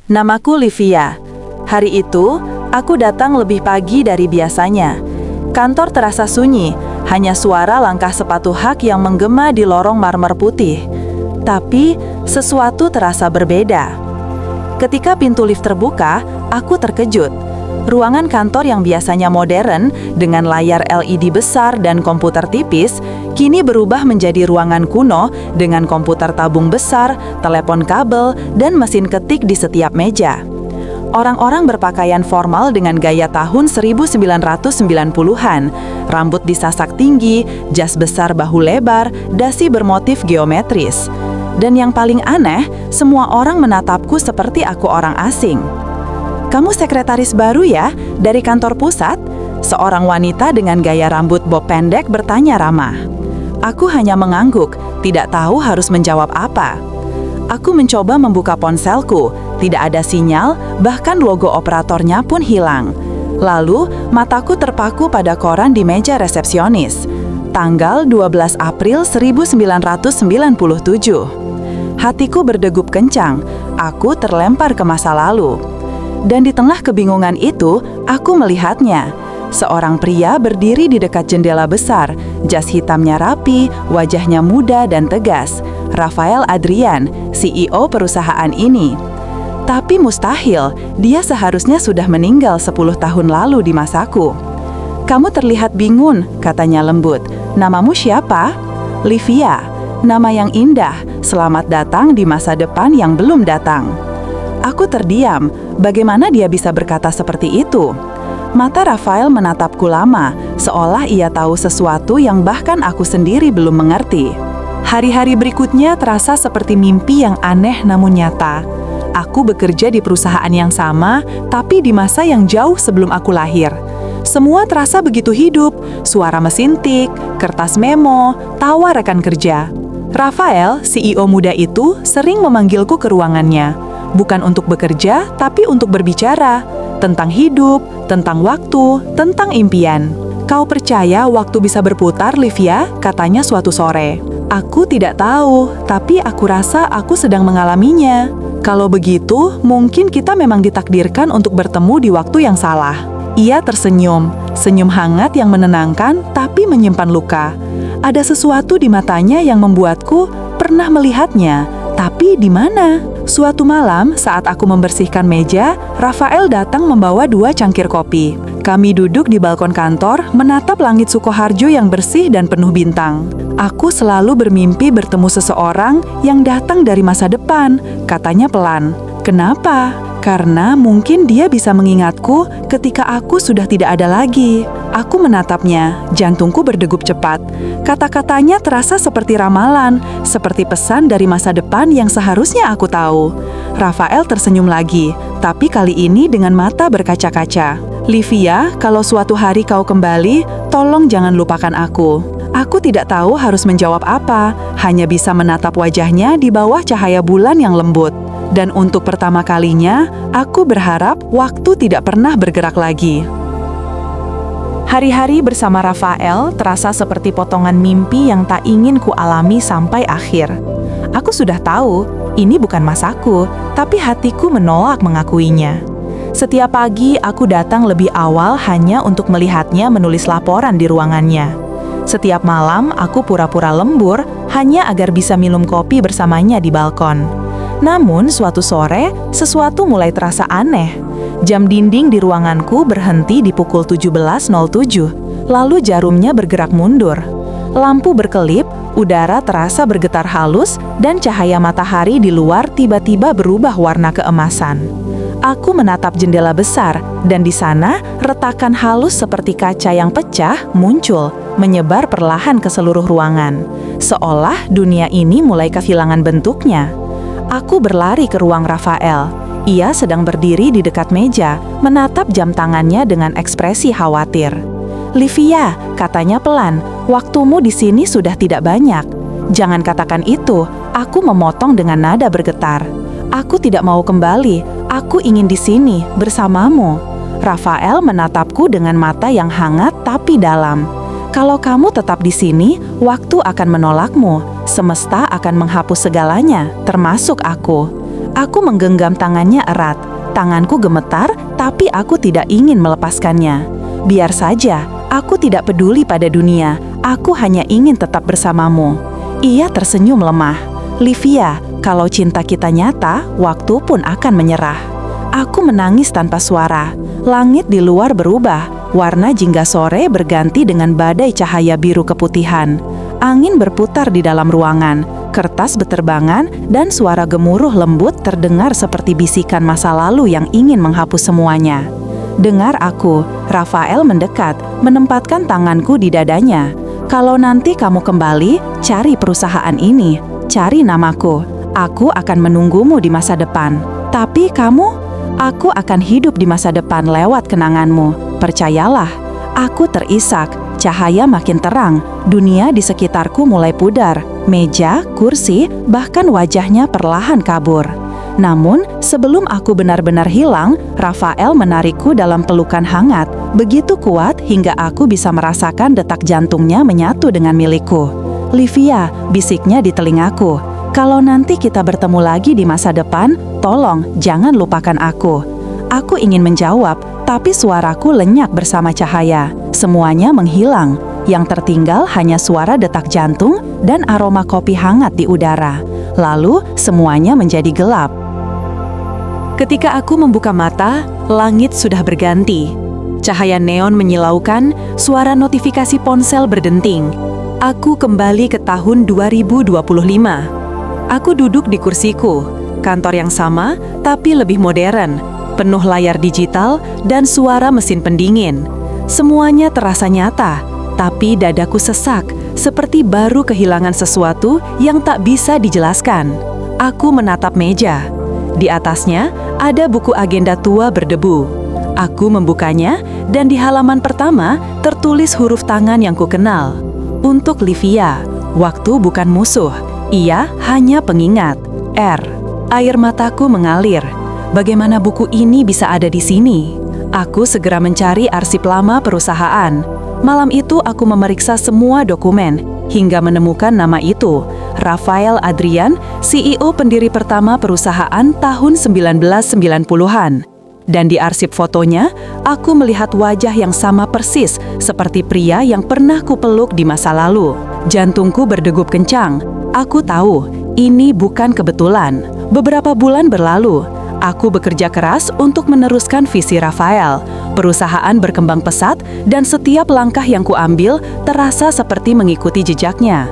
Namaku Livia. Hari itu, aku datang lebih pagi dari biasanya. Kantor terasa sunyi, hanya suara langkah sepatu hak yang menggema di lorong marmer putih. Tapi, sesuatu terasa berbeda. Ketika pintu lift terbuka, aku terkejut. Ruangan kantor yang biasanya modern, dengan layar LED besar dan komputer tipis, kini berubah menjadi ruangan kuno dengan komputer tabung besar, telepon kabel, dan mesin ketik di setiap meja. Orang-orang berpakaian formal dengan gaya tahun 1990-an, rambut disasak tinggi, jas besar bahu lebar, dasi bermotif geometris. Dan yang paling aneh, semua orang menatapku seperti aku orang asing. "Kamu sekretaris baru ya, dari kantor pusat?" Seorang wanita dengan gaya rambut bob pendek bertanya ramah. Aku hanya mengangguk, tidak tahu harus menjawab apa. Aku mencoba membuka ponselku, tidak ada sinyal, bahkan logo operatornya pun hilang. Lalu, mataku terpaku pada koran di meja resepsionis. Tanggal 12 April 1997. Hatiku berdegup kencang, aku terlempar ke masa lalu. Dan di tengah kebingungan itu, aku melihatnya. Seorang pria berdiri di dekat jendela besar, jas hitamnya rapi, wajahnya muda dan tegas. Rafael Adrian, CEO perusahaan ini. Tapi mustahil, dia seharusnya sudah meninggal 10 tahun lalu di masaku. "Kamu terlihat bingung," katanya lembut. "Namamu siapa?" "Livia." Nama yang indah, selamat datang di masa depan yang belum datang. Aku terdiam, bagaimana dia bisa berkata seperti itu? Mata Rafael menatapku lama, seolah ia tahu sesuatu yang bahkan aku sendiri belum mengerti. Hari-hari berikutnya terasa seperti mimpi yang aneh namun nyata. Aku bekerja di perusahaan yang sama, tapi di masa yang jauh sebelum aku lahir. Semua terasa begitu hidup, suara mesin tik, kertas memo, tawa rekan kerja. Rafael, CEO muda itu, sering memanggilku ke ruangannya. Bukan untuk bekerja, tapi untuk berbicara. Tentang hidup, tentang waktu, tentang impian. "Kau percaya waktu bisa berputar, Livia?" katanya suatu sore. Aku tidak tahu, tapi aku rasa aku sedang mengalaminya. Kalau begitu, mungkin kita memang ditakdirkan untuk bertemu di waktu yang salah. Ia tersenyum, senyum hangat yang menenangkan, tapi menyimpan luka. Ada sesuatu di matanya yang membuatku pernah melihatnya, tapi di mana? Suatu malam, saat aku membersihkan meja, Rafael datang membawa 2 cangkir kopi. Kami duduk di balkon kantor, menatap langit Sukoharjo yang bersih dan penuh bintang. "Aku selalu bermimpi bertemu seseorang yang datang dari masa depan," katanya pelan. "Kenapa?" "Karena mungkin dia bisa mengingatku ketika aku sudah tidak ada lagi." Aku menatapnya, jantungku berdegup cepat. Kata-katanya terasa seperti ramalan, seperti pesan dari masa depan yang seharusnya aku tahu. Rafael tersenyum lagi, tapi kali ini dengan mata berkaca-kaca. "Livia, kalau suatu hari kau kembali, tolong jangan lupakan aku." Aku tidak tahu harus menjawab apa, hanya bisa menatap wajahnya di bawah cahaya bulan yang lembut. Dan untuk pertama kalinya, aku berharap waktu tidak pernah bergerak lagi. Hari-hari bersama Rafael terasa seperti potongan mimpi yang tak ingin kualami sampai akhir. Aku sudah tahu, ini bukan masaku, tapi hatiku menolak mengakuinya. Setiap pagi aku datang lebih awal hanya untuk melihatnya menulis laporan di ruangannya. Setiap malam aku pura-pura lembur hanya agar bisa minum kopi bersamanya di balkon. Namun suatu sore, sesuatu mulai terasa aneh. Jam dinding di ruanganku berhenti di pukul 17.07, lalu jarumnya bergerak mundur. Lampu berkelip, udara terasa bergetar halus, dan cahaya matahari di luar tiba-tiba berubah warna keemasan. Aku menatap jendela besar, dan di sana retakan halus seperti kaca yang pecah muncul, menyebar perlahan ke seluruh ruangan. Seolah dunia ini mulai kehilangan bentuknya. Aku berlari ke ruang Rafael. Ia sedang berdiri di dekat meja, menatap jam tangannya dengan ekspresi khawatir. "Livia," katanya pelan, "waktumu di sini sudah tidak banyak." "Jangan katakan itu," aku memotong dengan nada bergetar. "Aku tidak mau kembali, aku ingin di sini, bersamamu." Rafael menatapku dengan mata yang hangat tapi dalam. "Kalau kamu tetap di sini, waktu akan menolakmu. Semesta akan menghapus segalanya, termasuk aku." Aku menggenggam tangannya erat. Tanganku gemetar, tapi aku tidak ingin melepaskannya. Biar saja, aku tidak peduli pada dunia. Aku hanya ingin tetap bersamamu. Ia tersenyum lemah. Livia, kalau cinta kita nyata, waktu pun akan menyerah. Aku menangis tanpa suara. Langit di luar berubah. Warna jingga sore berganti dengan badai cahaya biru keputihan. Angin berputar di dalam ruangan. Kertas beterbangan dan suara gemuruh lembut terdengar seperti bisikan masa lalu yang ingin menghapus semuanya. Dengar aku, Rafael mendekat, menempatkan tanganku di dadanya. Kalau nanti kamu kembali, cari perusahaan ini, cari namaku. Aku akan menunggumu di masa depan. Tapi kamu, aku akan hidup di masa depan lewat kenanganmu. Percayalah, aku terisak. Cahaya makin terang, dunia di sekitarku mulai pudar. Meja, kursi, bahkan wajahnya perlahan kabur. Namun, sebelum aku benar-benar hilang, Rafael menarikku dalam pelukan hangat, begitu kuat hingga aku bisa merasakan detak jantungnya menyatu dengan milikku. Livia, bisiknya di telingaku, kalau nanti kita bertemu lagi di masa depan, tolong jangan lupakan aku. Aku ingin menjawab, tapi suaraku lenyap bersama cahaya. Semuanya menghilang. Yang tertinggal hanya suara detak jantung dan aroma kopi hangat di udara. Lalu semuanya menjadi gelap. Ketika aku membuka mata, langit sudah berganti. Cahaya neon menyilaukan, suara notifikasi ponsel berdenting. Aku kembali ke tahun 2025. Aku duduk di kursiku, kantor yang sama tapi lebih modern, penuh layar digital dan suara mesin pendingin. Semuanya terasa nyata, tapi dadaku sesak, seperti baru kehilangan sesuatu yang tak bisa dijelaskan. Aku menatap meja. Di atasnya ada buku agenda tua berdebu. Aku membukanya, dan di halaman pertama tertulis huruf tangan yang kukenal. Untuk Livia, waktu bukan musuh, ia hanya pengingat. R. Air mataku mengalir. Bagaimana buku ini bisa ada di sini? Aku segera mencari arsip lama perusahaan. Malam itu aku memeriksa semua dokumen, hingga menemukan nama itu, Rafael Adrian, CEO pendiri pertama perusahaan tahun 1990-an. Dan di arsip fotonya, aku melihat wajah yang sama persis seperti pria yang pernah kupeluk di masa lalu. Jantungku berdegup kencang. Aku tahu, ini bukan kebetulan. Beberapa bulan berlalu, aku bekerja keras untuk meneruskan visi Rafael. Perusahaan berkembang pesat dan setiap langkah yang kuambil terasa seperti mengikuti jejaknya.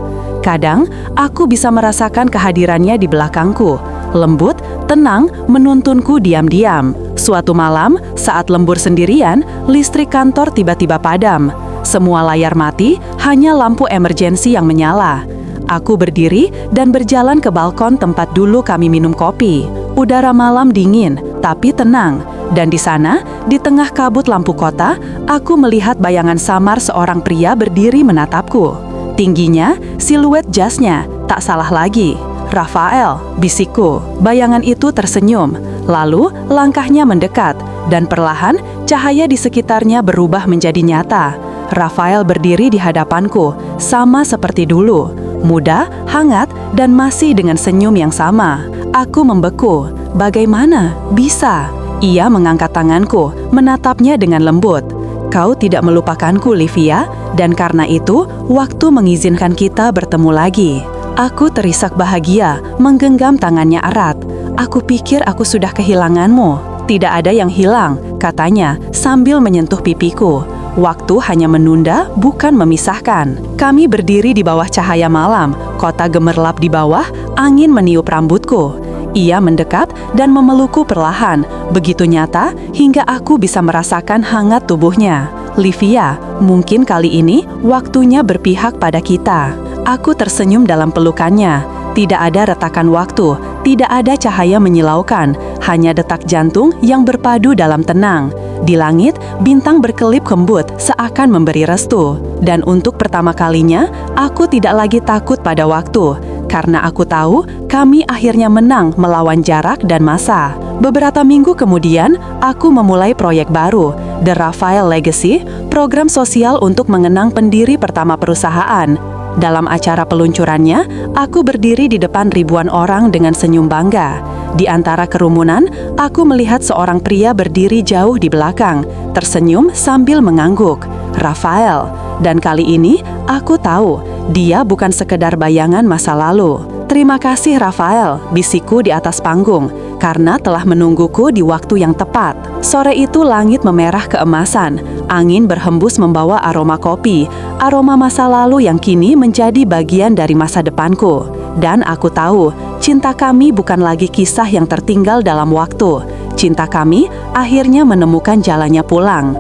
Kadang, aku bisa merasakan kehadirannya di belakangku. Lembut, tenang, menuntunku diam-diam. Suatu malam, saat lembur sendirian, listrik kantor tiba-tiba padam. Semua layar mati, hanya lampu emergensi yang menyala. Aku berdiri dan berjalan ke balkon tempat dulu kami minum kopi. Udara malam dingin, tapi tenang. Dan di sana, di tengah kabut lampu kota, aku melihat bayangan samar seorang pria berdiri menatapku. Tingginya, siluet jasnya, tak salah lagi. Rafael, bisikku. Bayangan itu tersenyum. Lalu, langkahnya mendekat, dan perlahan, cahaya di sekitarnya berubah menjadi nyata. Rafael berdiri di hadapanku, sama seperti dulu. Muda, hangat, dan masih dengan senyum yang sama. Aku membeku. Bagaimana? Bisa. Ia mengangkat tanganku, menatapnya dengan lembut. Kau tidak melupakanku, Livia, dan karena itu, waktu mengizinkan kita bertemu lagi. Aku terisak bahagia, menggenggam tangannya erat. Aku pikir aku sudah kehilanganmu. Tidak ada yang hilang, katanya, sambil menyentuh pipiku. Waktu hanya menunda, bukan memisahkan. Kami berdiri di bawah cahaya malam, kota gemerlap di bawah, angin meniup rambutku. Ia mendekat dan memelukku perlahan, begitu nyata hingga aku bisa merasakan hangat tubuhnya. Livia, mungkin kali ini waktunya berpihak pada kita. Aku tersenyum dalam pelukannya. Tidak ada retakan waktu, tidak ada cahaya menyilaukan, hanya detak jantung yang berpadu dalam tenang. Di langit, bintang berkelip kembut seakan memberi restu. Dan untuk pertama kalinya, aku tidak lagi takut pada waktu. Karena aku tahu, kami akhirnya menang melawan jarak dan masa. Beberapa minggu kemudian, aku memulai proyek baru, The Rafael Legacy, program sosial untuk mengenang pendiri pertama perusahaan. Dalam acara peluncurannya, aku berdiri di depan ribuan orang dengan senyum bangga. Di antara kerumunan, aku melihat seorang pria berdiri jauh di belakang, tersenyum sambil mengangguk. Rafael. Dan kali ini, aku tahu, dia bukan sekedar bayangan masa lalu. Terima kasih Rafael, bisikku di atas panggung, karena telah menungguku di waktu yang tepat. Sore itu langit memerah keemasan, angin berhembus membawa aroma kopi, aroma masa lalu yang kini menjadi bagian dari masa depanku. Dan aku tahu, cinta kami bukan lagi kisah yang tertinggal dalam waktu. Cinta kami akhirnya menemukan jalannya pulang.